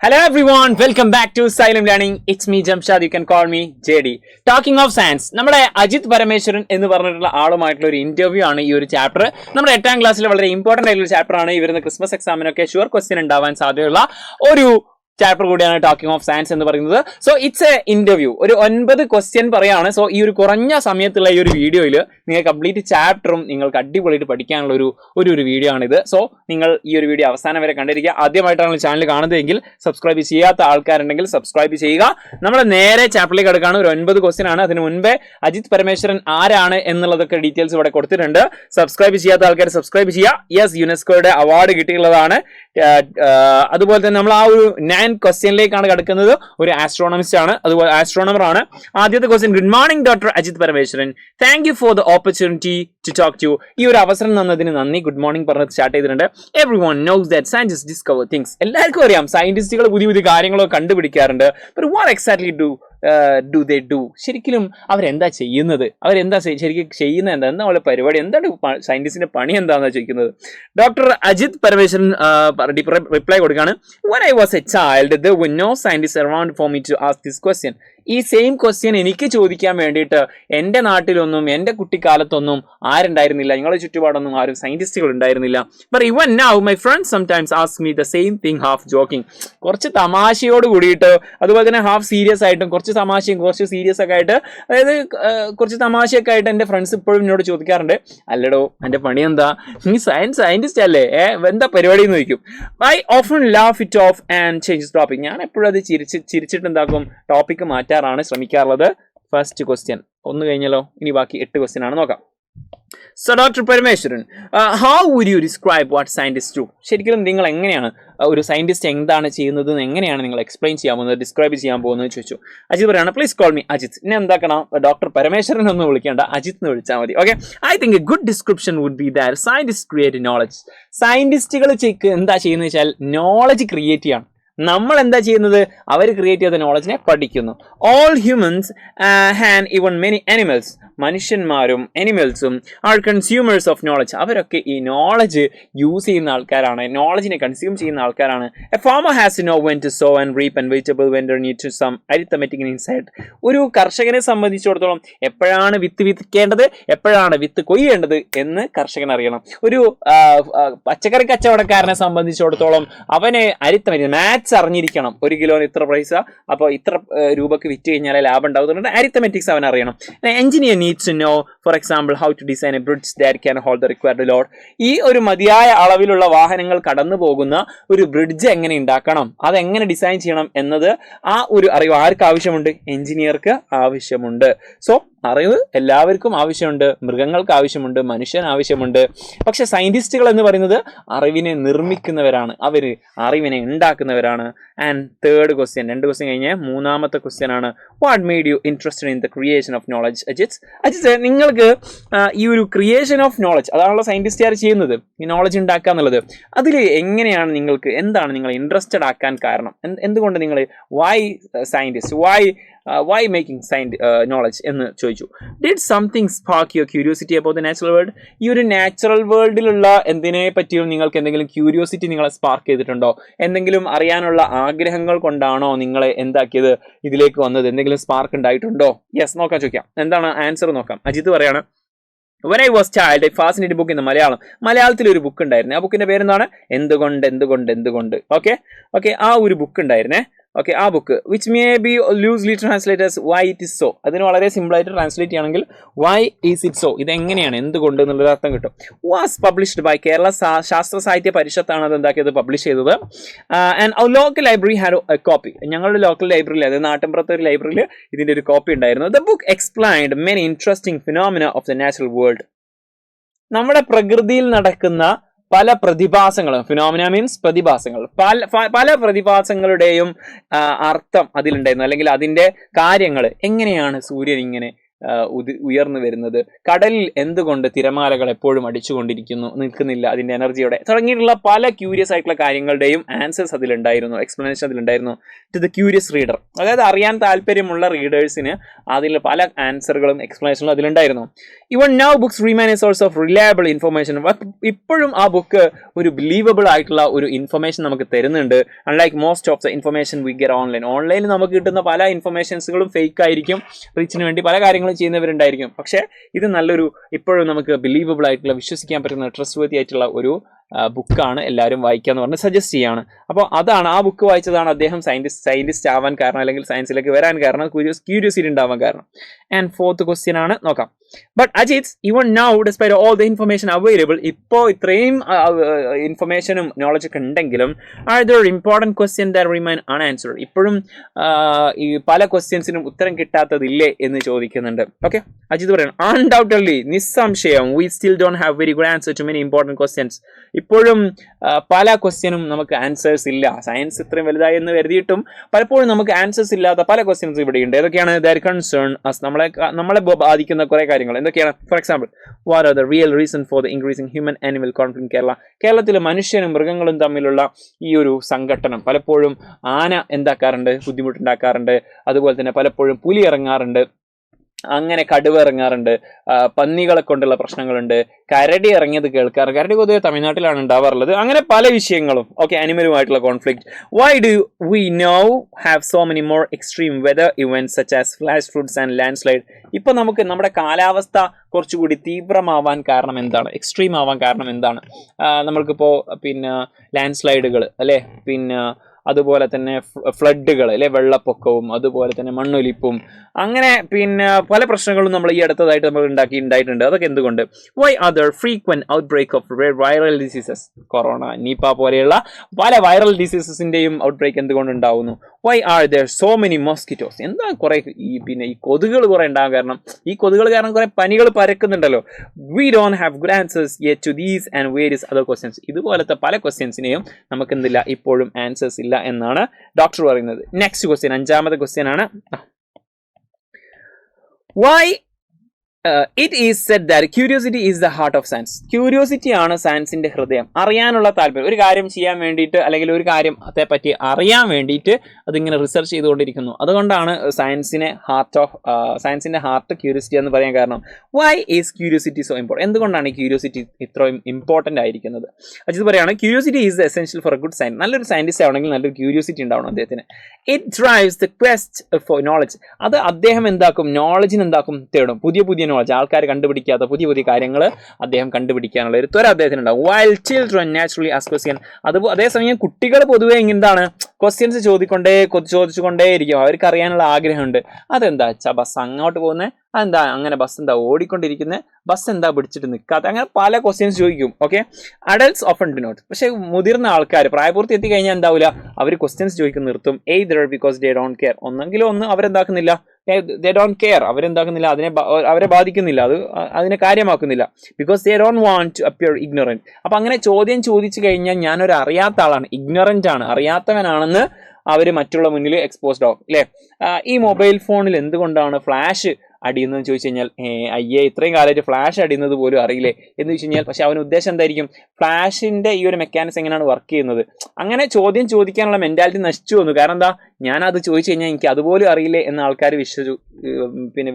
Hello everyone, welcome back to Silent Learning. It's me Jamshad, you can call me JD. Talking of science, നമ്മുടെ അജിത് പരമേശ്വരൻ എന്ന് പറഞ്ഞിട്ടുള്ള ആളുമായിട്ടുള്ള ഒരു interview ആണ് ഈ ഒരു ചാപ്റ്റർ. നമ്മുടെ 8ാം ക്ലാസ്സിലെ വളരെ ഇമ്പോർട്ടന്റ് ആയിട്ടുള്ള ചാപ്റ്റർ ആണ്. ഈ വരുന്ന ക്രിസ്മസ് എക്സാമിനൊക്കെ ഷുവർ ക്വസ്റ്റ്യൻ ഉണ്ടാവാൻ സാധ്യതയുള്ള ഒരു ചാപ്റ്റർ കൂടിയാണ് ടോക്കിംഗ് ഓഫ് സയൻസ് എന്ന് പറയുന്നത്. So it's A interview. ഒരു 9 ക്വസ്റ്റ്യൻ പറയാണ്. സോ ഈ ഒരു കുറഞ്ഞ സമയത്തുള്ള ഈ ഒരു വീഡിയോയിൽ നിങ്ങൾ കംപ്ലീറ്റ് ചാപ്റ്ററും നിങ്ങൾക്ക് അടിപൊളിയായിട്ട് പഠിക്കാനുള്ള ഒരു വീഡിയോ ആണിത്. സോ നിങ്ങൾ ഈ ഒരു വീഡിയോ അവസാനം വരെ കണ്ടിരിക്കുക. ആദ്യമായിട്ടാണ് ചാനൽ കാണുന്നതെങ്കിൽ സബ്സ്ക്രൈബ് ചെയ്യാത്ത ആൾക്കാരുണ്ടെങ്കിൽ സബ്സ്ക്രൈബ് ചെയ്യുക. നമ്മൾ നേരെ ചാപ്റ്ററിലേക്ക് എടുക്കുകയാണ്. ഒരു 9 ക്വസ്റ്റ്യൻ ആണ്. അതിന് മുൻപേ അജിത് പരമേശ്വരൻ ആരാണ് എന്നുള്ളതൊക്കെ ഡീറ്റെയിൽസ് ഇവിടെ കൊടുത്തിട്ടുണ്ട്. സബ്സ്ക്രൈബ് ചെയ്യാത്ത ആൾക്കാർ സബ്സ്ക്രൈബ് ചെയ്യുക. യെസ്, യുനെസ്കോയുടെ അവാർഡ് കിട്ടിയുള്ളതാണ്. അതുപോലെ തന്നെ നമ്മൾ ആ ഒരു 9 ക്വസ്റ്റ്യനിലേക്കാണ് കിടക്കുന്നത്. ഒരു ആസ്ട്രോണമിസ്റ്റ് ആണ്, അതുപോലെ ആസ്ട്രോണമർ ആണ്. ആദ്യത്തെ question, good morning doctor Ajith Parameswaran, thank you for the opportunity to talk to. ഈ ഒരു അവസരം തന്നതിന് നന്ദി. ഗുഡ് മോർണിംഗ് പറഞ്ഞത് സ്റ്റാർട്ട് ചെയ്തിട്ടുണ്ട്. Everyone knows that scientist discover things. എല്ലാവർക്കും അറിയാം സയന്റിസ്റ്റുകൾ പുതിയ പുതിയ കാര്യങ്ങളൊക്കെ കണ്ടുപിടിക്കാറുണ്ട്. But what exactly do they do? ശരിക്കും അവരെന്താ ചെയ്യുന്നത്? അവരെന്താ ശരിക്കും ചെയ്യുന്നത്? എന്താ അവരുടെ പരിപാടി? എന്താണ് സയന്റിസ്റ്റിന്റെ പണി എന്താണെന്ന് ചോദിക്കുന്നത്. ഡോക്ടർ അജിത് പരമേശ്വരൻ റിപ്ലൈ കൊടുക്കുകയാണ്. When I was a child, there were no scientists around for me to ask this question. ഈ സെയിം ക്വസ്റ്റ്യൻ എനിക്ക് ചോദിക്കാൻ വേണ്ടിയിട്ട് എൻ്റെ നാട്ടിലൊന്നും എൻ്റെ കുട്ടിക്കാലത്തൊന്നും ആരുണ്ടായിരുന്നില്ല. നിങ്ങളുടെ ചുറ്റുപാടൊന്നും ആരും സയന്റിസ്റ്റുകൾ ഉണ്ടായിരുന്നില്ല. But even now my friends sometimes ask me the same thing, half joking. കുറച്ച് തമാശയോട് കൂടിയിട്ട്, അതുപോലെ തന്നെ ഹാഫ് സീരിയസ് ആയിട്ടും, കുറച്ച് തമാശയും കുറച്ച് സീരിയസ് ഒക്കെ ആയിട്ട്, അതായത് കുറച്ച് തമാശയൊക്കെ ആയിട്ട് എൻ്റെ ഫ്രണ്ട്സ് ഇപ്പോഴും എന്നോട് ചോദിക്കാറുണ്ട്, അല്ലടോ എൻ്റെ പണി എന്താ, നീ സയന്റിസ്റ്റ് അല്ലേ, എന്താ പരിപാടി എന്ന് ചോദിക്കും. I often laugh it off and change topic. ഞാൻ എപ്പോഴും അത് ചിരിച്ചിട്ട് എന്താക്കും, ടോപ്പിക്ക് മാറ്റാറാണ് ശ്രമിക്കാറുള്ളത്. ഫസ്റ്റ് ക്വസ്റ്റ്യൻ ഒന്ന് കഴിഞ്ഞല്ലോ, ഇനി ബാക്കി 8 ക്വസ്റ്റ്യൻ ആണ്, നോക്കാം. So doctor Parameswaran, how would you describe what scientist do? ശരിക്കും നിങ്ങൾ എങ്ങനെയാണ് ഒരു സയന്റിസ്റ്റ് എന്താണ് ചെയ്യുന്നത് എങ്ങനെയാണ് നിങ്ങൾ എക്സ്പ്ലെയിൻ ചെയ്യാൻ പോകുന്നത്, ഡിസ്ക്രൈബ് ചെയ്യാൻ പോകുന്നത് ചോദിച്ചു. അജിത് പറയാണ്, പ്ലീസ് കോൾ മീ അജിത്. ഇനി എന്താക്കണം, ഡോക്ടർ പരമേശ്വരൻ ഒന്നും വിളിക്കേണ്ട, അജിത് എന്ന് വിളിച്ചാൽ മതി. Okay, I think a good description would be that scientist create knowledge. സയന്റിസ്റ്റുകൾ എന്താ ചെയ്യുന്നത് വെച്ചാൽ നോളജ് ക്രിയേറ്റ് ചെയ്യണം. നമ്മൾ എന്താ ചെയ്യുന്നത്, അവർ ക്രിയേറ്റ് ചെയ്ത നോളജിനെ പഠിക്കുന്നു. All humans and even many animals, മനുഷ്യന്മാരും അനിമൽസും ആർ കൺസ്യൂമേഴ്സ് ഓഫ് നോളജ്. അവരൊക്കെ ഈ നോളജ് യൂസ് ചെയ്യുന്ന ആൾക്കാരാണ്, നോളജിനെ കൺസ്യൂം ചെയ്യുന്ന ആൾക്കാരാണ്. A farmer has to know when to sow and reap and vegetable when they need to some arithmetic inside. ഒരു കർഷകനെ സംബന്ധിച്ചിടത്തോളം എപ്പോഴാണ് വിത്ത് വിതയ്ക്കേണ്ടത്, എപ്പോഴാണ് വിത്ത് കൊയ്യേണ്ടത് എന്ന് കർഷകൻ അറിയണം. ഒരു പച്ചക്കറി കച്ചവടക്കാരനെ സംബന്ധിച്ചിടത്തോളം അവന് അരിത്തമെറ്റിക് മാത്സ് അറിഞ്ഞിരിക്കണം. 1 കിലോന് ഇത്ര പൈസ, അപ്പോൾ ഇത്ര രൂപക്ക് വിറ്റ് കഴിഞ്ഞാലേ ലാഭം ഉണ്ടാവുന്നുണ്ട്. അരിത്തമെറ്റിക്സ് അവൻ അറിയണം. Engineer needs to know, for example, how to design a bridge that can hold the required load. ഈ ഒരു മതിയായ അളവിലുള്ള വാഹനങ്ങൾ കടന്നു പോകുന്ന ഒരു ബ്രിഡ്ജ് എങ്ങനെ ഉണ്ടാക്കണം, അതെങ്ങനെ ഡിസൈൻ ചെയ്യണം എന്നത് ആ ഒരു അറിവ് ആർക്ക് ആവശ്യമുണ്ട്? എഞ്ചിനീയർക്ക് ആവശ്യമുണ്ട്. സോ അറിവ് എല്ലാവർക്കും ആവശ്യമുണ്ട്, മൃഗങ്ങൾക്ക് ആവശ്യമുണ്ട്, മനുഷ്യന് ആവശ്യമുണ്ട്. പക്ഷെ സയന്റിസ്റ്റുകൾ എന്ന് പറയുന്നത് അറിവിനെ നിർമ്മിക്കുന്നവരാണ്, അവർ അറിവിനെ ഉണ്ടാക്കുന്നവരാണ്. ആൻഡ് തേർഡ് ക്വസ്റ്റ്യൻ, 2 ക്വസ്റ്റ്യൻ കഴിഞ്ഞ് 3ാമത്തെ ക്വസ്റ്റ്യൻ ആണ്, what made you interested in the creation of knowledge? Ajith നിങ്ങൾക്ക് ഈ ഒരു ക്രിയേഷൻ ഓഫ് നോളജ്, അതാണല്ലോ സയന്റിസ്റ്റുകാർ ചെയ്യുന്നത്, ഈ നോളജ് ഉണ്ടാക്കുക എന്നുള്ളത്, അതിൽ എങ്ങനെയാണ് നിങ്ങൾക്ക്, എന്താണ് നിങ്ങൾ ഇൻട്രസ്റ്റഡ് ആക്കാൻ കാരണം? എന്തുകൊണ്ട് നിങ്ങൾ why scientist, why making knowledge എന്ന് ചോദിച്ചു. Did something spark your curiosity about the natural world? ഈ ഒരു നാച്ചുറൽ വേൾഡിലുള്ള എന്തിനെ പറ്റിയും നിങ്ങൾക്ക് എന്തെങ്കിലും ക്യൂരിയോസിറ്റി നിങ്ങളെ സ്പാർക്ക് ചെയ്തിട്ടുണ്ടോ? എന്തെങ്കിലും അറിയാനുള്ള ആഗ്രഹങ്ങൾ കൊണ്ടാണോ നിങ്ങളെ എന്താക്കിയത്, ഇതിലേക്ക് വന്നത്? എന്തെങ്കിലും സ്പാർക്ക് ഉണ്ടായിട്ടുണ്ടോ? യെസ്, നോക്കാം, ചോദിക്കാം. എന്താണ് ആൻസർ നോക്കാം. അജിത് പറയാണ്, When I was child, I fascinated book in the മലയാളത്തിൽ ഒരു ബുക്ക് ഉണ്ടായിരുന്നു. ആ ബുക്കിന്റെ പേരെന്താണ്? എന്തുകൊണ്ട്. ഓക്കെ, ആ ഒരു ബുക്ക് ഉണ്ടായിരുന്നേ. ഓക്കെ, ആ book which may be loosely translate as why it is so. അതിന് വളരെ സിമ്പിൾ ആയിട്ട് ട്രാൻസ്ലേറ്റ് ചെയ്യണമെങ്കിൽ വൈ ഈസ് ഇറ്റ് സോ, ഇതെങ്ങനെയാണ്, എന്തുകൊണ്ട് എന്നുള്ളൊരു അർത്ഥം കിട്ടും. വാസ് പബ്ലിഷ്ഡ് ബൈ കേരള ശാസ്ത്ര സാഹിത്യ പരിഷത്താണ് അത് എന്താക്കിയത്, പബ്ലിഷ് ചെയ്തത്. ആൻഡ് അവർ local library had a copy. ഞങ്ങളുടെ ലോക്കൽ ലൈബ്രറിയിൽ, അതായത് നാട്ടിൻപുറത്തെ ഒരു ലൈബ്രറിയിൽ ഇതിന്റെ ഒരു കോപ്പി ഉണ്ടായിരുന്നു. The book explained many interesting phenomena of the natural world. നമ്മുടെ പ്രകൃതിയിൽ നടക്കുന്ന പല പ്രതിഭാസങ്ങളും, ഫിനോമിന മീൻസ് പ്രതിഭാസങ്ങൾ, പല പ്രതിഭാസങ്ങളുടെയും അർത്ഥം അതിലുണ്ടായിരുന്നു, അല്ലെങ്കിൽ അതിന്റെ കാര്യങ്ങൾ. എങ്ങനെയാണ് സൂര്യൻ ഇങ്ങനെ, ഉയർന്നു വരുന്നത്? കടലിൽ എന്തുകൊണ്ട് തിരമാലകൾ എപ്പോഴും നിൽക്കുന്നില്ല അതിന്റെ എനർജിയോടെ? തുടങ്ങിയിട്ടുള്ള പല ക്യൂരിയസ് ആയിട്ടുള്ള കാര്യങ്ങളുടെയും ആൻസേഴ്സ് അതിലുണ്ടായിരുന്നു, എക്സ്പ്ലനേഷൻ അതിലുണ്ടായിരുന്നു ടു ദ ക്യൂരിയസ് റീഡർ. അതായത് അറിയാൻ താല്പര്യമുള്ള റീഡേഴ്സിന് അതിൽ പല ആൻസറുകളും എക്സ്പ്ലനേഷനും അതിലുണ്ടായിരുന്നു. Even now books remain a source of reliable information. ഇപ്പോഴും ആ ബുക്ക് ഒരു ബിലീവബിൾ ആയിട്ടുള്ള ഒരു ഇൻഫർമേഷൻ നമുക്ക് തരുന്നുണ്ട്. Unlike most of the information we get ഓൺലൈനിൽ നമുക്ക് കിട്ടുന്ന പല ഇൻഫർമേഷൻസുകളും ഫേക്ക് ആയിരിക്കും, റീച്ചിന് വേണ്ടി പല കാര്യങ്ങളും ചെയ്യുന്നവരുണ്ടായിരിക്കും. പക്ഷേ ഇത് നല്ലൊരു, ഇപ്പോഴും നമുക്ക് ബിലീവബിൾ ആയിട്ടുള്ള, വിശ്വസിക്കാൻ പറ്റുന്ന, ട്രസ്റ്റ് വർത്തി ആയിട്ടുള്ള ഒരു ബുക്കാണ്, എല്ലാവരും വായിക്കാന്ന് പറഞ്ഞ് സജസ്റ്റ് ചെയ്യാണ്. അപ്പോൾ അതാണ്, ആ ബുക്ക് വായിച്ചതാണ് അദ്ദേഹം സയന്റിസ്റ്റ് ആവാൻ കാരണം, അല്ലെങ്കിൽ സയൻസിലേക്ക് വരാൻ കാരണം, ക്യൂരിയോസിറ്റി ഉണ്ടാവാൻ കാരണം. ആൻഡ് ഫോർത്ത് ക്വസ്റ്റ്യൻ ആണ്, നോക്കാം. But Ajith, even now despite all the information available, ഇപ്പോൾ ഇത്രയും ഇൻഫർമേഷനും നോളജ് ഒക്കെ ഉണ്ടെങ്കിലും are there important question that remain unanswered? ഇപ്പോഴും ഈ പല ക്വസ്റ്റ്യൻസിനും ഉത്തരം കിട്ടാത്തതില്ലേ എന്ന് ചോദിക്കുന്നുണ്ട്. ഓക്കെ, അജിത് പറയണം, അൺഡൗട്ടഡ്ലി, നിസ്സംശയം, we still don't have very good answer to many important questions. ഇപ്പോഴും പല ക്വസ്റ്റ്യനും നമുക്ക് ആൻസേഴ്സ് ഇല്ല. സയൻസ് ഇത്രയും വലുതായി എന്ന് കരുതിയിട്ടും പലപ്പോഴും നമുക്ക് ആൻസേഴ്സ് ഇല്ലാത്ത പല ക്വസ്റ്റ്യൻസ് ഇവിടെയുണ്ട്. ഏതൊക്കെയാണ്? ദാറ്റ് കൺസേൺ അസ്, നമ്മളെ ബാധിക്കുന്ന കുറെ കാര്യങ്ങൾ എന്തൊക്കെയാണ്? For example, what are the real reason for the increasing human animal conflict in Kerala? കേരളത്തിൽ മനുഷ്യനും മൃഗങ്ങളും തമ്മിലുള്ള ഈ ഒരു സംഘട്ടനം, പലപ്പോഴും ആന എന്താക്കാറുണ്ട്? ബുദ്ധിമുട്ടുണ്ടാക്കാറുണ്ട്. അതുപോലെ തന്നെ പലപ്പോഴും പുലി ഇറങ്ങാറുണ്ട്, അങ്ങനെ കടുവ ഇറങ്ങാറുണ്ട്, പന്നികളെ കൊണ്ടുള്ള പ്രശ്നങ്ങളുണ്ട്, കരടി ഇറങ്ങിയത് കേൾക്കാറ്. കരടി പൊതുവെ തമിഴ്നാട്ടിലാണ് ഉണ്ടാവാറുള്ളത്. അങ്ങനെ പല വിഷയങ്ങളും. ഓക്കെ, അനിമലുമായിട്ടുള്ള conflict. Why do we now have so many more extreme weather events such as flash floods and landslide? ഇപ്പൊ നമുക്ക് നമ്മുടെ കാലാവസ്ഥ കുറച്ചുകൂടി തീവ്രമാവാൻ കാരണം എന്താണ്? എക്സ്ട്രീം ആവാൻ കാരണം എന്താണ്? നമ്മൾക്കിപ്പോൾ പിന്നെ ലാൻഡ് സ്ലൈഡുകൾ അല്ലെ, പിന്നെ അതുപോലെ തന്നെ ഫ്ലഡുകൾ അല്ലെ, വെള്ളപ്പൊക്കവും അതുപോലെ തന്നെ മണ്ണൊലിപ്പും, അങ്ങനെ പിന്നെ പല പ്രശ്നങ്ങളും നമ്മൾ ഈ അടുത്തതായിട്ട് നമ്മൾ ഉണ്ടായിട്ടുണ്ട്. അതൊക്കെ എന്തുകൊണ്ട്? Why are there frequent outbreak of viral diseases? Corona, Nipah പോലെയുള്ള പല വൈറൽ ഡിസീസസിന്റെയും ഔട്ട്ബ്രേക്ക് എന്തുകൊണ്ട് ഉണ്ടാവുന്നു? Why are there so many mosquitoes? എന്താ കുറെ ഈ കൊതുകുകൾ കുറെ ഉണ്ടാകാൻ കാരണം? ഈ കൊതുകുകൾ കാരണം കുറെ പനികൾ പരക്കുന്നുണ്ടല്ലോ. We don't have good answers yet to these and various other questions. ഇതുപോലത്തെ പല ക്വസ്റ്റ്യൻസിനെയും നമുക്ക് എന്തില്ല, ഇപ്പോഴും ആൻസേഴ്സ് ഇല്ല എന്നാണ് ഡോക്ടർ പറയുന്നത്. നെക്സ്റ്റ് ക്വസ്റ്റ്യൻ, അഞ്ചാമത്തെ ക്വസ്റ്റ്യൻ ആണ്, why it is said that curiosity is the heart of science? Curiosity ആണ് സയൻസിന്റെ ഹൃദയം. അറിയാനുള്ള താല്പര്യം, ഒരു കാര്യം ചെയ്യാൻ വേണ്ടിയിട്ട് അല്ലെങ്കിൽ ഒരു കാര്യത്തെ പറ്റി അറിയാൻ വേണ്ടിയിട്ട് അതിങ്ങനെ റിസർച്ച് ചെയ്തുകൊണ്ടിരിക്കുന്നു. അതുകൊണ്ടാണ് സയൻസിന്റെ ഹാർട്ട് ക്യൂരിയോസിറ്റി എന്ന് പറയാൻ കാരണം. Why is curiosity so important? എന്തുകൊണ്ടാണ് ഈ ക്യൂരിയോസിറ്റി ഇത്രയും ഇമ്പോർട്ടൻ്റ് ആയിരിക്കുന്നത്? അജിത് പറയാണ്, curiosity is essential for a good science. നല്ലൊരു സയന്റിസ്റ്റ് ആവണമെങ്കിൽ നല്ലൊരു ക്യൂരിയോസിറ്റി ഉണ്ടാവണം അദ്ദേഹത്തിന്. It drives the quest for knowledge. അത് അദ്ദേഹം എന്താക്കും? നോളജിന് എന്താക്കും? തേടും. പുതിയ നോളജ്, ആൾക്കാർ കണ്ടുപിടിക്കാത്ത പുതിയ കാര്യങ്ങൾ അദ്ദേഹം കണ്ടുപിടിക്കാനുള്ള ഒരു ത്വര അദ്ദേഹത്തിനുണ്ടാവും. While children naturally ask question. അതേസമയം കുട്ടികൾ പൊതുവെ എന്താണ്? ക്വസ്റ്റ്യൻസ് ചോദിച്ചുകൊണ്ടേ ഇരിക്കും. അവർക്ക് അറിയാനുള്ള ആഗ്രഹമുണ്ട്. അതെന്താ വെച്ചാൽ ബസ് അങ്ങോട്ട് പോകുന്നത്? അതെന്താ അങ്ങനെ? ബസ് എന്താ ഓടിക്കൊണ്ടിരിക്കുന്നത്? ബസ് എന്താ പിടിച്ചിട്ട് നിൽക്കാത്ത? അങ്ങനെ പല ക്വസ്റ്റ്യൻസ് ചോദിക്കും. Okay, adults often do not. പക്ഷെ മുതിർന്ന ആൾക്കാർ പ്രായപൂർത്തി എത്തിക്കഴിഞ്ഞാൽ എന്താവില്ല, അവർ ക്വസ്റ്റ്യൻസ് ചോദിക്കും നിർത്തും. Either because they don't care. ഒന്നെങ്കിലും അവരെന്താക്കുന്നില്ല, ദേ ഡോണ്ട് കെയർ, അവരെന്താക്കുന്നില്ല, അവരെ ബാധിക്കുന്നില്ല, അതിനെ കാര്യമാക്കുന്നില്ല. Because they don't want to appear ignorant. അപ്പൊ അങ്ങനെ ചോദ്യം ചോദിച്ചു കഴിഞ്ഞാൽ ഞാനൊരു അറിയാത്ത ആളാണ്, ഇഗ്നോറൻ്റ് ആണ്, അറിയാത്തവനാണെന്ന് അവർ മറ്റുള്ള മുന്നിൽ എക്സ്പോസ്ഡ് ആവും അല്ലേ? ഈ മൊബൈൽ ഫോണിൽ എന്തുകൊണ്ടാണ് ഫ്ലാഷ് അടിയുന്നതെന്ന് ചോദിച്ചു കഴിഞ്ഞാൽ, ഇത്രയും കാലമായിട്ട് ഫ്ലാഷ് അടിയുന്നത് പോലും അറിയില്ലേ എന്ന് ചോദിച്ചു കഴിഞ്ഞാൽ, പക്ഷെ അവന് ഉദ്ദേശം എന്തായിരിക്കും? ഫ്ലാഷിന്റെ ഈ ഒരു മെക്കാനിസം എങ്ങനെയാണ് വർക്ക് ചെയ്യുന്നത്? അങ്ങനെ ചോദ്യം ചോദിക്കാനുള്ള മെന്റാലിറ്റി നശിച്ചു വന്നു. കാരണം എന്താ? ഞാനത് ചോദിച്ചു കഴിഞ്ഞാൽ എനിക്ക് അതുപോലും അറിയില്ലേ എന്ന് ആൾക്കാർ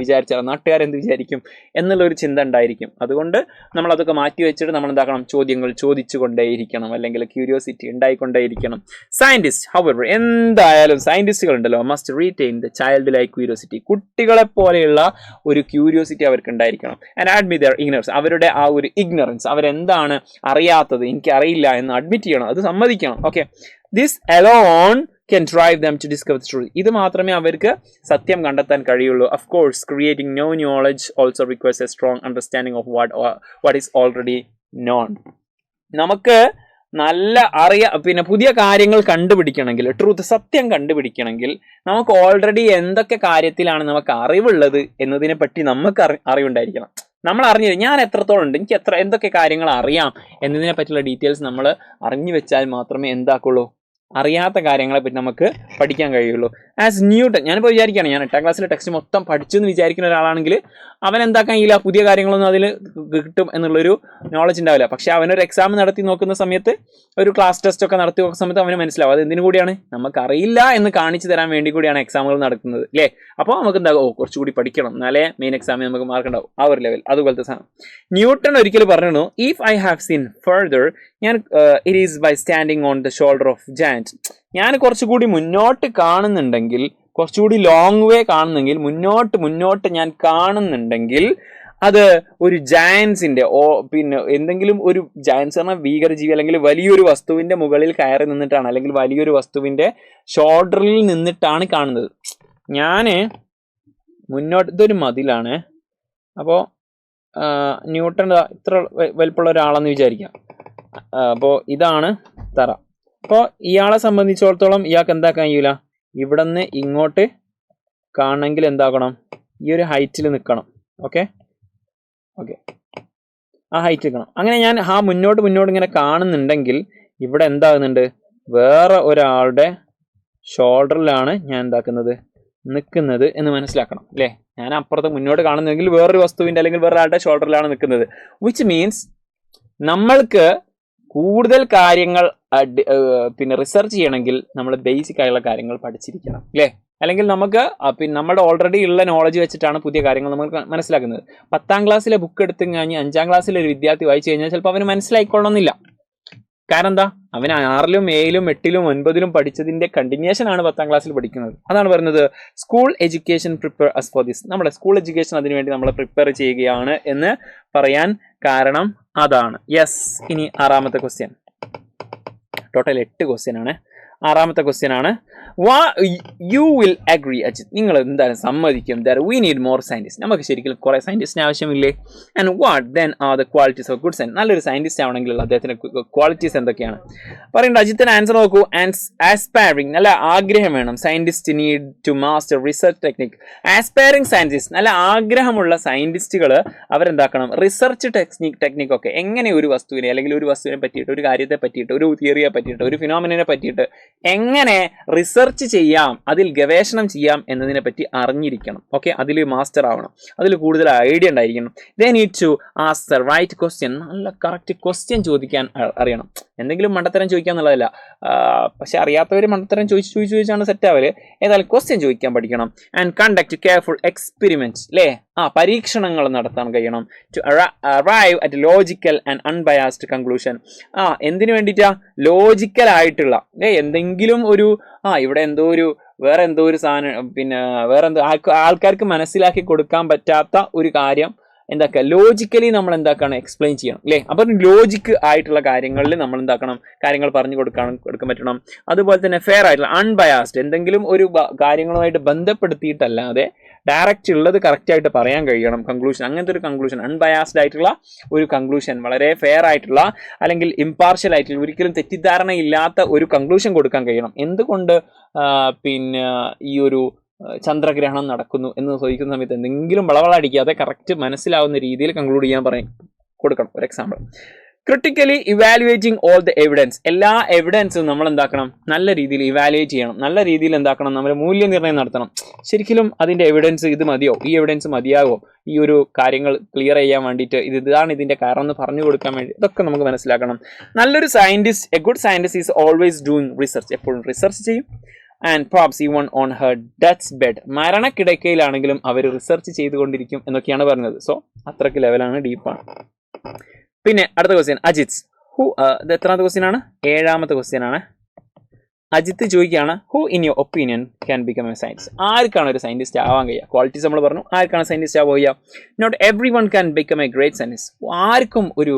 വിചാരിച്ചാൽ നാട്ടുകാരെന്ത് വിചാരിക്കും എന്നുള്ളൊരു ചിന്ത ഉണ്ടായിരിക്കും. അതുകൊണ്ട് നമ്മൾ അതൊക്കെ മാറ്റി വെച്ചിട്ട് നമ്മൾ എന്താക്കണം? ചോദ്യങ്ങൾ ചോദിച്ചു കൊണ്ടേയിരിക്കണം, അല്ലെങ്കിൽ ക്യൂരിയോസിറ്റി ഉണ്ടായിക്കൊണ്ടേയിരിക്കണം. സയന്റിസ്റ്റ് ഹൗവർ, എന്തായാലും സയന്റിസ്റ്റുകൾ ഉണ്ടല്ലോ, must retain the child like curiosity. കുട്ടികളെ പോലെയുള്ള ഒരു ക്യൂരിയോസിറ്റി അവർക്ക് ഉണ്ടായിരിക്കണം. And admit their ignorance. അവരുടെ ആ ഒരു ഇഗ്നറൻസ്, അവരെന്താണ് അറിയാത്തത്, എനിക്ക് അറിയില്ല എന്ന് അഡ്മിറ്റ് ചെയ്യണം, അത് സമ്മതിക്കണം. Okay, this alone can drive them to discover the truth. ഇത് മാത്രമേ അവർക്ക് സത്യം കണ്ടെത്താൻ കഴിയുള്ളൂ. Of course, creating new knowledge also requires a strong understanding of what is already known. നമുക്ക് നല്ല പുതിയ കാര്യങ്ങൾ കണ്ടുപിടിക്കണമെങ്കിൽ, സത്യം കണ്ടുപിടിക്കണമെങ്കിൽ നമുക്ക് ഓൾറെഡി എന്തൊക്കെ കാര്യത്തിലാണ് നമുക്ക് അറിവുള്ളത് എന്നതിനെ പറ്റി നമുക്ക് അറിവുണ്ടായിരിക്കണം. നമ്മൾ ഞാൻ എത്രത്തോളം ഉണ്ട്, എനിക്ക് എന്തൊക്കെ കാര്യങ്ങൾ അറിയാം എന്നതിനെ പറ്റിയുള്ള ഡീറ്റെയിൽസ് നമ്മൾ അറിഞ്ഞു വെച്ചാൽ മാത്രമേ എന്താക്കുള്ളൂ, അറിയാത്ത കാര്യങ്ങളെ പറ്റി നമുക്ക് പഠിക്കാൻ കഴിയുള്ളൂ. ആസ് ന്യൂട്ടൺ, ഞാനിപ്പോൾ വിചാരിക്കുകയാണ്, ഞാൻ 8ാം ക്ലാസ്സിലെ ടെക്സ്റ്റ് മൊത്തം പഠിച്ചു എന്ന് വിചാരിക്കുന്ന ഒരാളാണെങ്കിൽ അവൻ എന്താക്കാൻ കഴിയില്ല, പുതിയ കാര്യങ്ങളൊന്നും അതിൽ കിട്ടും എന്നുള്ളൊരു നോളജ് ഉണ്ടാവില്ല. പക്ഷെ അവനൊരു എക്സാം നടത്തി നോക്കുന്ന സമയത്ത്, ഒരു ക്ലാസ് ടെസ്റ്റ് ഒക്കെ നടത്തി നോക്കുന്ന സമയത്ത് അവന് മനസ്സിലാവും അത് എന്തിനു കൂടിയാണ്, നമുക്കറിയില്ല എന്ന് കാണിച്ചു തരാൻ വേണ്ടി കൂടിയാണ് എക്സാമുകൾ നടക്കുന്നത് അല്ലേ. അപ്പോൾ നമുക്ക് എന്താകും, കുറച്ചുകൂടി പഠിക്കണം, എന്നാലേ മെയിൻ എക്സാമിൽ നമുക്ക് മാർക്ക് ഉണ്ടാവും, ആ ഒരു ലെവൽ. അതുപോലത്തെ സാധനം ന്യൂട്ടൺ ഒരിക്കലും പറഞ്ഞു, if I have seen further, ഞാൻ it is by standing on the shoulder of giant, ഞാൻ കുറച്ചുകൂടി മുന്നോട്ട് കാണുന്നുണ്ടെങ്കിൽ, കുറച്ചുകൂടി ലോങ് വേ കാണുന്നെങ്കിൽ, മുന്നോട്ട് ഞാൻ കാണുന്നുണ്ടെങ്കിൽ അത് ഒരു ജയൻസിന്റെ പിന്നെ എന്തെങ്കിലും ഒരു ജയൻസ് പറഞ്ഞാൽ ഭീകരജീവി അല്ലെങ്കിൽ വലിയൊരു വസ്തുവിന്റെ മുകളിൽ കയറി നിന്നിട്ടാണ്, അല്ലെങ്കിൽ വലിയൊരു വസ്തുവിന്റെ ഷോൾഡറിൽ നിന്നിട്ടാണ് കാണുന്നത്. ഞാൻ മുന്നോട്ട്, ഇതൊരു മതിലാണ്, അപ്പോൾ ന്യൂട്ടൺ ഇത്ര വലിപ്പമുള്ള ഒരാളെന്ന് വിചാരിക്കാം. അപ്പോൾ ഇതാണ് തറ. അപ്പോൾ ഇയാളെ സംബന്ധിച്ചിടത്തോളം ഇയാൾക്ക് എന്താക്കാൻ കഴിയില്ല, ഇവിടെ നിന്ന് ഇങ്ങോട്ട് കാണണമെങ്കിൽ എന്താക്കണം, ഈ ഒരു ഹൈറ്റിൽ നിൽക്കണം. ഓക്കെ, ആ ഹൈറ്റ് നിൽക്കണം. അങ്ങനെ ഞാൻ മുന്നോട്ട് ഇങ്ങനെ കാണുന്നുണ്ടെങ്കിൽ ഇവിടെ എന്താകുന്നുണ്ട്, വേറെ ഒരാളുടെ ഷോൾഡറിലാണ് ഞാൻ എന്താക്കുന്നത്, നിൽക്കുന്നത് എന്ന് മനസ്സിലാക്കണം അല്ലേ. ഞാൻ അപ്പുറത്ത് മുന്നോട്ട് കാണുന്നെങ്കിൽ വേറൊരു വസ്തുവിൻ്റെ അല്ലെങ്കിൽ വേറൊരാളുടെ ഷോൾഡറിലാണ് നിൽക്കുന്നത്. വിച്ച് മീൻസ് നമ്മൾക്ക് കൂടുതൽ കാര്യങ്ങൾ പിന്നെ റിസർച്ച് ചെയ്യണമെങ്കിൽ നമ്മൾ ബേസിക് ആയിട്ടുള്ള കാര്യങ്ങൾ പഠിച്ചിരിക്കണം അല്ലേ. അല്ലെങ്കിൽ നമുക്ക് പിന്നെ നമ്മുടെ ഓൾറെഡി ഉള്ള നോളജ് വെച്ചിട്ടാണ് പുതിയ കാര്യങ്ങൾ നമ്മൾ മനസ്സിലാക്കുന്നത്. 10ാം ക്ലാസ്സിലെ ബുക്ക് എടുത്തു കഴിഞ്ഞ് 5ാം ക്ലാസ്സിലെ ഒരു വിദ്യാർത്ഥി വായിച്ചു കഴിഞ്ഞാൽ ചിലപ്പോൾ അവന് മനസ്സിലായിക്കൊള്ളണമെന്നില്ല. കാരണം എന്താ, അവൻ 6ലും 7ലും 8ലും 9ലും പഠിച്ചതിന്റെ കണ്ടിന്യൂഷൻ ആണ് 10ാം ക്ലാസ്സിൽ പഠിക്കുന്നത്. അതാണ് പറയുന്നത് school education prepare us for this. നമ്മുടെ സ്കൂൾ എഡ്യൂക്കേഷൻ അതിനുവേണ്ടി നമ്മളെ പ്രിപ്പയർ ചെയ്യുകയാണ് എന്ന് പറയാൻ കാരണം അതാണ്. യെസ്, ഇനി 6ാമത്തെ ക്വസ്റ്റ്യൻ. ടോട്ടൽ 8 ക്വസ്റ്റ്യൻ ആണ്. 6ാമത്തെ ക്വസ്റ്റ്യൻ ആണ്, യു വിൽ അഗ്രി അജിത്, നിങ്ങൾ എന്തായാലും സമ്മതിക്കും, വി നീഡ് മോർ സയന്റിസ്റ്റ്, നമുക്ക് ശരിക്കും കുറെ സയന്റിസ്റ്റിന് ആവശ്യമില്ലേ. And what then are the qualities of good science, നല്ലൊരു സയന്റിസ്റ്റ് ആവണമെങ്കിൽ അദ്ദേഹത്തിന്റെ ക്വാളിറ്റീസ് എന്തൊക്കെയാണ് പറയുന്നത്. അജിത്തിന്റെ ആൻസർ നോക്കൂ. ആസ്പയറിംഗ്, നല്ല ആഗ്രഹം വേണം. Scientist need to master research technique. Aspiring scientist, നല്ല ആഗ്രഹമുള്ള സയന്റിസ്റ്റുകൾ അവരെന്താക്കണം, റിസർച്ച് ടെക്നിക്കൊക്കെ എങ്ങനെ ഒരു വസ്തുവിനെ അല്ലെങ്കിൽ ഒരു വസ്തുവിനെ പറ്റിയിട്ട്, ഒരു കാര്യത്തെ പറ്റിയിട്ട്, ഒരു തിയറിയെ പറ്റിയിട്ട്, ഒരു ഫിനോമിനെ പറ്റിയിട്ട് എങ്ങനെ റിസർച്ച് ചെയ്യാം, അതിൽ ഗവേഷണം ചെയ്യാം എന്നതിനെ പറ്റി അറിഞ്ഞിരിക്കണം. ഓക്കെ, അതിൽ മാസ്റ്റർ ആവണം, അതിൽ കൂടുതൽ ഐഡിയ ഉണ്ടായിരിക്കണം. They need to ask the right question, നല്ല കറക്റ്റ് ക്വസ്റ്റ്യൻ ചോദിക്കാൻ അറിയണം. എന്തെങ്കിലും മണ്ടത്തരം ചോദിക്കുക എന്നുള്ളതല്ല, പക്ഷെ അറിയാത്തവർ മണ്ടത്തരം ചോദിച്ചാണ് സെറ്റ് ആവല്. ഏതായാലും ക്വസ്റ്റ്യൻ ചോദിക്കാൻ പഠിക്കണം. ആൻഡ് കണ്ടക്ട് കെയർഫുൾ എക്സ്പെരിമെന്റ്സ് അല്ലേ, പരീക്ഷണങ്ങൾ നടത്താൻ കഴിയണം. To arrive at logical and unbiased conclusion. എന്തിനു വേണ്ടിയിട്ടാ, ലോജിക്കൽ ആയിട്ടുള്ള എന്തെങ്കിലും ഒരു ഇവിടെ വേറെ എന്തോ ഒരു സാധനം, പിന്നെ വേറെ എന്തോ ആൾക്കാർക്ക് മനസ്സിലാക്കി കൊടുക്കാൻ പറ്റാത്ത ഒരു കാര്യം എന്താക്കുക, ലോജിക്കലി നമ്മൾ എന്താക്കണം, എക്സ്പ്ലെയിൻ ചെയ്യണം അല്ലേ. അപ്പം ലോജിക്ക് ആയിട്ടുള്ള കാര്യങ്ങളിൽ നമ്മൾ എന്താക്കണം, കാര്യങ്ങൾ പറഞ്ഞു കൊടുക്കാൻ പറ്റണം. അതുപോലെ തന്നെ ഫെയർ ആയിട്ടുള്ള അൺബയാസ്ഡ്, എന്തെങ്കിലും ഒരു കാര്യങ്ങളുമായിട്ട് ബന്ധപ്പെടുത്തിയിട്ടല്ലാതെ ഡയറക്റ്റ് ഉള്ളത് കറക്റ്റ് ആയിട്ട് പറയാൻ കഴിയണം. കൺക്ലൂഷൻ, അങ്ങനത്തെ ഒരു കൺക്ലൂഷൻ, അൺബയാസ്ഡ് ആയിട്ടുള്ള ഒരു കൺക്ലൂഷൻ, വളരെ ഫെയർ ആയിട്ടുള്ള അല്ലെങ്കിൽ ഇമ്പാർഷ്യൽ ആയിട്ടുള്ള, ഒരിക്കലും തെറ്റിദ്ധാരണയില്ലാത്ത ഒരു കൺക്ലൂഷൻ കൊടുക്കാൻ കഴിയണം. എന്തുകൊണ്ട് പിന്നെ ഈ ഒരു ചന്ദ്രഗ്രഹണം നടക്കുന്നു എന്ന് ചോദിക്കുന്ന സമയത്ത് എന്തെങ്കിലും വളവളടിക്കാതെ കറക്റ്റ് മനസ്സിലാവുന്ന രീതിയിൽ കൺക്ലൂഡ് ചെയ്യാൻ കൊടുക്കണം. ഒരു example, critically evaluating all the evidence, എല്ലാ എവിഡൻസും നമ്മൾ എന്താക്കണം, നല്ല രീതിയിൽ ഇവാലുവേറ്റ് ചെയ്യണം. നല്ല രീതിയിൽ എന്താക്കണം, നമ്മൾ മൂല്യനിർണ്ണയം നടത്തണം. ശരിക്കും അതിൻ്റെ എവിഡൻസ് ഇത് മതിയോ, ഈ എവിഡൻസ് മതിയാകോ, ഈ ഒരു കാര്യങ്ങൾ ക്ലിയർ ചെയ്യാൻ വേണ്ടിയിട്ട്, ഇതാണ് ഇതിൻ്റെ കാരണം എന്ന് പറഞ്ഞു കൊടുക്കാൻ വേണ്ടി, ഇതൊക്കെ നമുക്ക് മനസ്സിലാക്കണം. നല്ലൊരു scientist, a good scientist is always doing research, എപ്പോഴും റിസർച്ച് ചെയ്യും. And perhaps even on her death's bed, മരണക്കിടക്കയിലാണെങ്കിലും അവർ റിസർച്ച് ചെയ്തുകൊണ്ടിരിക്കും എന്നൊക്കെയാണ് പറഞ്ഞത്. സോ അത്രയ്ക്ക് ലെവലാണ്, ഡീപ്പാണ്. പിന്നെ അടുത്ത ക്വസ്റ്റ്യൻ, അജിത് ഇത് എത്രാമത്തെ ക്വസ്റ്റ്യൻ ആണ്, 7ാമത്തെ ക്വസ്റ്റ്യൻ ആണ്. അജിത്ത് ചോദിക്കുകയാണ്, who in your opinion can become A science, ആർക്കാണ് ഒരു സയൻറ്റിസ്റ്റ് ആവാൻ കഴിയുക. ക്വാളിറ്റീസ് നമ്മൾ പറഞ്ഞു, ആർക്കാണ് സയൻറ്റിസ്റ്റ് ആവാൻ കഴിയുക. Not everyone can become a great scientist, ആർക്കും ഒരു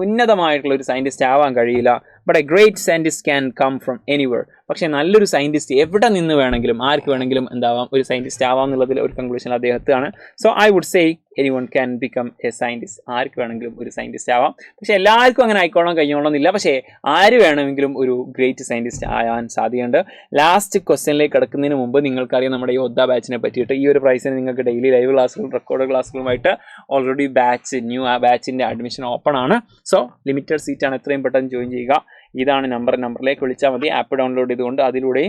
ഉന്നതമായിട്ടുള്ള ഒരു സയൻറ്റിസ്റ്റ് ആവാൻ കഴിയില്ല. But a great scientist can come from anywhere, പക്ഷേ നല്ലൊരു സയൻറ്റിസ്റ്റ് എവിടെ നിന്ന് വേണമെങ്കിലും ആർക്ക് വേണമെങ്കിലും എന്താവാം, ഒരു സയൻറ്റിസ്റ്റ് ആവാം എന്നുള്ളതിൽ ഒരു കൺക്ലൂഷൻ അദ്ദേഹത്താണ്. So I would say anyone can become a scientist, ആർക്ക് വേണമെങ്കിലും ഒരു സയൻറ്റിസ്റ്റ് ആവാം. പക്ഷേ എല്ലാവർക്കും അങ്ങനെ ആയിക്കോളാം കഴിഞ്ഞോളണമെന്നില്ല, പക്ഷേ ആര് വേണമെങ്കിലും ഒരു ഗ്രേറ്റ് സയൻറ്റിസ്റ്റ് ആവാൻ സാധ്യതയുണ്ട്. ലാസ്റ്റ് ക്വസ്റ്റ്യനിലേക്ക് കിടക്കുന്നതിന് മുമ്പ് നിങ്ങൾക്കറിയാം നമ്മുടെ ഈ യോദ്ധ ബാച്ചിനെ പറ്റിയിട്ട്. ഈ ഒരു പ്രൈസിന് നിങ്ങൾക്ക് ഡെയിലി ലൈവ് ക്ലാസ്സുകളും റെക്കോർഡ് ക്ലാസ്സുകളുമായിട്ട് ഓൾറെഡി ബാച്ചിൻ്റെ അഡ്മിഷൻ ഓപ്പൺ ആണ്. സോ ലിമിറ്റഡ് സീറ്റാണ്, എത്രയും പെട്ടെന്ന് ജോയിൻ ചെയ്യുക. ഇതാണ് നമ്പറിലേക്ക് വിളിച്ചാൽ മതി. ആപ്പ് ഡൗൺലോഡ് ചെയ്തുകൊണ്ട് അതിലൂടെ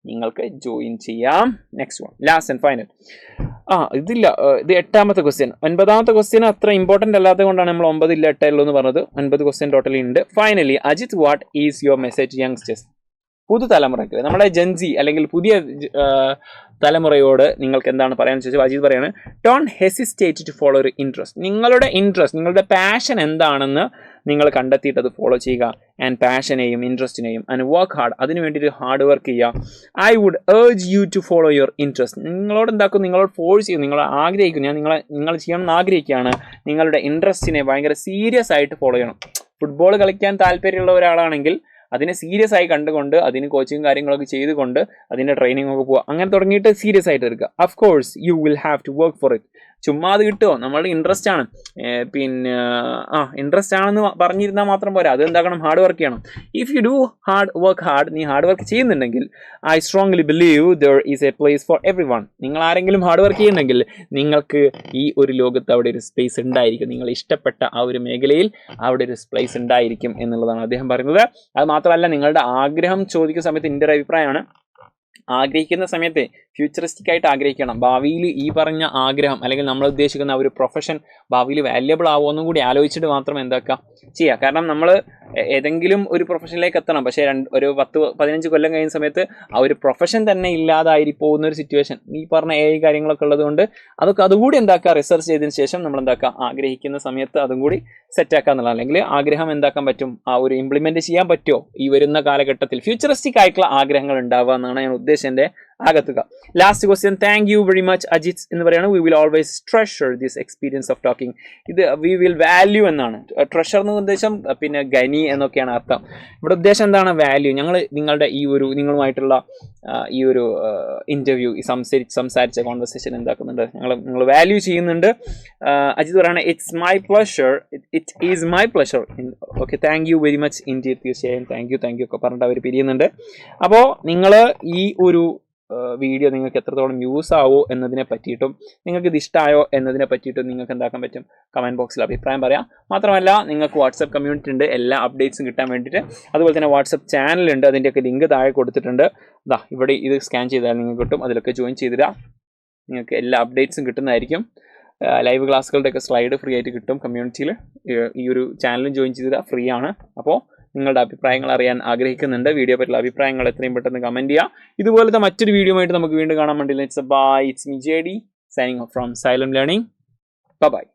നിങ്ങൾക്ക് ജോയിൻ ചെയ്യാം. Next one, last and final. ഇതില്ല, ഇത് 8ാമത്തെ ക്വസ്റ്റ്യൻ. 9ാമത്തെ ക്വസ്റ്റ്യൻ അത്ര ഇമ്പോർട്ടൻ്റ് അല്ലാത്തത് കൊണ്ടാണ് നമ്മൾ 9 ഇല്ല 8 ഉള്ളൂ എന്ന് പറഞ്ഞത്. 9 ക്വസ്റ്റ്യൻ ടോട്ടലി ഉണ്ട്. Finally Ajith, what is your message youngsters? പുതുതലമുറയ്ക്ക്, നമ്മുടെ ജെൻസി അല്ലെങ്കിൽ പുതിയ തലമുറയോട് നിങ്ങൾക്ക് എന്താണ് പറയാൻ ചോദിച്ചാൽ അജിത് പറയാണ്, don't hesitate to follow your interest. നിങ്ങളുടെ ഇൻട്രസ്റ്റ്, നിങ്ങളുടെ പാഷൻ എന്താണെന്ന് നിങ്ങൾ കണ്ടെത്തിയിട്ട് അത് ഫോളോ ചെയ്യുക. ആൻഡ് പാഷനെയും ഇൻട്രസ്റ്റിനെയും ആൻഡ് വർക്ക് ഹാർഡ്, അതിന് വേണ്ടിയിട്ട് ഹാർഡ് വർക്ക് ചെയ്യുക. I would urge you to follow your interest. നിങ്ങളോട് എന്താക്കും, നിങ്ങളോട് ഫോഴ്സ് ചെയ്യും, നിങ്ങൾ ആഗ്രഹിക്കും, നിങ്ങൾ ചെയ്യണമെന്ന് ആഗ്രഹിക്കുകയാണ്. നിങ്ങളുടെ ഇൻട്രസ്റ്റിനെ ഭയങ്കര സീരിയസ് ആയിട്ട് ഫോളോ ചെയ്യണം. ഫുട്ബോൾ കളിക്കാൻ താല്പര്യമുള്ള ഒരാളാണെങ്കിൽ അതിനെ സീരിയസ് ആയി കണ്ടുകൊണ്ട് അതിന് കോച്ചിങ് കാര്യങ്ങളൊക്കെ ചെയ്തുകൊണ്ട് അതിൻ്റെ ട്രെയിനിങ് ഒക്കെ പോവുക. അങ്ങനെ തുടങ്ങിയിട്ട് സീരിയസ് ആയിട്ട് എടുക്കുക. Of course you will have to work for it. ചുമ്മാ അത് കിട്ടുമോ? നമ്മളുടെ ഇൻട്രസ്റ്റ് ആണ്, പിന്നെ ഇൻട്രസ്റ്റ് ആണെന്ന് പറഞ്ഞിരുന്നാൽ മാത്രം പോരാ, അത് എന്താക്കണം, ഹാർഡ് വർക്ക് ചെയ്യണം. ഇഫ് യു ഡു ഹാർഡ്, നീ ഹാർഡ് വർക്ക് ചെയ്യുന്നുണ്ടെങ്കിൽ I strongly believe there is A place for every one. നിങ്ങൾ ആരെങ്കിലും ഹാർഡ് വർക്ക് ചെയ്യുന്നുണ്ടെങ്കിൽ നിങ്ങൾക്ക് ഈ ഒരു ലോകത്ത് അവിടെ ഒരു സ്പേസ് ഉണ്ടായിരിക്കും. നിങ്ങൾ ഇഷ്ടപ്പെട്ട ആ ഒരു മേഖലയിൽ അവിടെ ഒരു സ്പേസ് ഉണ്ടായിരിക്കും എന്നുള്ളതാണ് അദ്ദേഹം പറയുന്നത്. അത് മാത്രമല്ല, നിങ്ങളുടെ ആഗ്രഹം ചോദിക്കുന്ന സമയത്ത് എൻ്റെ ഒരു അഭിപ്രായമാണ്, ആഗ്രഹിക്കുന്ന സമയത്ത് ഫ്യൂച്ചറിസ്റ്റിക് ആയിട്ട് ആഗ്രഹിക്കണം. ഭാവിയിൽ ഈ പറഞ്ഞ ആഗ്രഹം അല്ലെങ്കിൽ നമ്മൾ ഉദ്ദേശിക്കുന്ന ഒരു പ്രൊഫഷൻ ഭാവിയിൽ വാല്യബിൾ ആവുമെന്നും കൂടി ആലോചിച്ചിട്ട് മാത്രം എന്താക്കുക ചെയ്യുക. കാരണം നമ്മൾ ഏതെങ്കിലും ഒരു പ്രൊഫഷനിലേക്ക് എത്തണം, പക്ഷേ ഒരു 10-15 കൊല്ലം കഴിയുന്ന സമയത്ത് ആ ഒരു പ്രൊഫഷൻ തന്നെ ഇല്ലാതായി പോകുന്ന ഒരു സിറ്റുവേഷൻ ഈ പറഞ്ഞ കാര്യങ്ങളൊക്കെ ഉള്ളത് കൊണ്ട് അതുകൂടി എന്താക്കുക, റിസർച്ച് ചെയ്തതിന് ശേഷം നമ്മൾ എന്താക്കുക, ആഗ്രഹിക്കുന്ന സമയത്ത് അതും കൂടി സെറ്റാക്കുക എന്നുള്ളത്. അല്ലെങ്കിൽ ആഗ്രഹം എന്താക്കാൻ പറ്റും, ആ ഒരു ഇംപ്ലിമെൻറ്റ് ചെയ്യാൻ പറ്റുമോ ഈ വരുന്ന കാലഘട്ടത്തിൽ, ഫ്യൂച്ചറിസ്റ്റിക് ആയിട്ടുള്ള ആഗ്രഹങ്ങൾ ഉണ്ടാവുക എന്നാണ് ഞാൻ ഉദ്ദേശിച്ചതിൻ്റെ ആകത്തുക. Last question, thank you very much Ajith എന്ന് പറയുന്നത്. We will always treasure this experience of talking. ഇത് വി വിൽ വാല്യൂ എന്നാണ്. ട്രഷർ എന്ന് ഉദ്ദേശം പിന്നെ ഗനി എന്നൊക്കെയാണ് അർത്ഥം. ഇവിടെ ഉദ്ദേശം എന്താണ്, വാല്യൂ. നിങ്ങളുടെ നിങ്ങളുമായിട്ടുള്ള ഈ ഒരു ഇൻ്റർവ്യൂ, സംസാരിച്ച കോൺവെർസേഷൻ എന്താക്കുന്നുണ്ട്, നിങ്ങൾ വാല്യൂ ചെയ്യുന്നുണ്ട്. അജിത് പറയാണ്, it is my pleasure. Okay, thank you very much indeed. തീർച്ചയായും താങ്ക് യു ഒക്കെ പറഞ്ഞിട്ട് അവർ പിരിയുന്നുണ്ട്. അപ്പോൾ നിങ്ങൾ ഈ ഒരു വീഡിയോ നിങ്ങൾക്ക് എത്രത്തോളം യൂസ് ആവോ എന്നതിനെ പറ്റിയിട്ടും നിങ്ങൾക്ക് ഇത് ഇഷ്ടമായോ എന്നതിനെ പറ്റിയിട്ടും നിങ്ങൾക്ക് എന്താക്കാൻ പറ്റും, കമൻറ്റ് ബോക്സിൽ അഭിപ്രായം പറയാം. മാത്രമല്ല, നിങ്ങൾക്ക് വാട്സപ്പ് കമ്മ്യൂണിറ്റി ഉണ്ട് എല്ലാ അപ്ഡേറ്റ്സും കിട്ടാൻ വേണ്ടിയിട്ട്. അതുപോലെ തന്നെ വാട്സപ്പ് ചാനലുണ്ട്, അതിൻ്റെയൊക്കെ ലിങ്ക് താഴെ കൊടുത്തിട്ടുണ്ട്. ഇവിടെ ഇത് സ്കാൻ ചെയ്താൽ നിങ്ങൾക്ക് കിട്ടും, അതിലൊക്കെ ജോയിൻ ചെയ്തിടാം. നിങ്ങൾക്ക് എല്ലാ അപ്ഡേറ്റ്സും കിട്ടുന്നതായിരിക്കും. ലൈവ് ക്ലാസ്സുകളുടെയൊക്കെ സ്ലൈഡ് ഫ്രീ ആയിട്ട് കിട്ടും കമ്മ്യൂണിറ്റിയിൽ. ഈ ഒരു ചാനലും ജോയിൻ ചെയ്തിടാം, ഫ്രീ ആണ്. അപ്പോൾ നിങ്ങളുടെ അഭിപ്രായങ്ങൾ അറിയാൻ ആഗ്രഹിക്കുന്നുണ്ട്. വീഡിയോ പറ്റിയുള്ള അഭിപ്രായങ്ങൾ എത്രയും പെട്ടെന്ന് കമൻറ്റ് ചെയ്യുക. ഇതുപോലത്തെ മറ്റൊരു വീഡിയോ ആയിട്ട് നമുക്ക് വീണ്ടും കാണാൻ വേണ്ടി. It's bye, it's me JD signing off from Xylem learning. By.